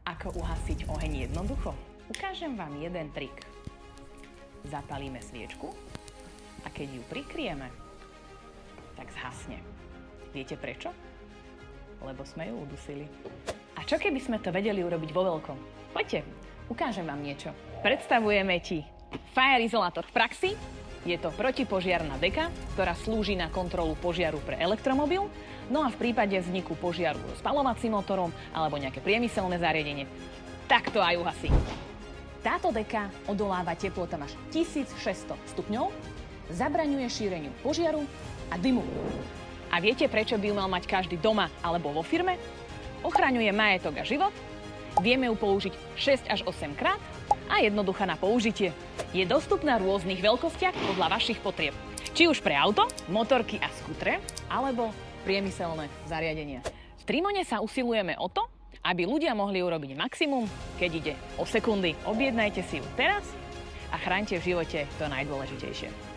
Ako uhasiť oheň jednoducho? Ukážem vám jeden trik. Zapalíme sviečku a keď ju prikryjeme, tak zhasne. Viete prečo? Lebo sme ju udusili. A čo keby sme to vedeli urobiť vo veľkom? Poďte, ukážem vám niečo. Predstavujeme ti fire izolátor v praxi. Je to protipožiarna deka, ktorá slúži na kontrolu požiaru pre elektromobil. No a v prípade vzniku požiaru so spaľovacím motorom alebo nejaké priemyselné zariadenie, tak to aj uhasí. Táto deka odoláva teplotám až 1600 stupňov, zabraňuje šíreniu požiaru a dymu. A viete, prečo by ju mal mať každý doma alebo vo firme? Ochraňuje majetok a život, vieme ju použiť 6 až 8 krát a jednoduchá na použitie. Je dostupná v rôznych veľkostiach podľa vašich potrieb. Či už pre auto, motorky a skutre, alebo priemyselné zariadenia. V Trimone sa usilujeme o to, aby ľudia mohli urobiť maximum, keď ide o sekundy. Objednajte si ju teraz a chráňte v živote to najdôležitejšie.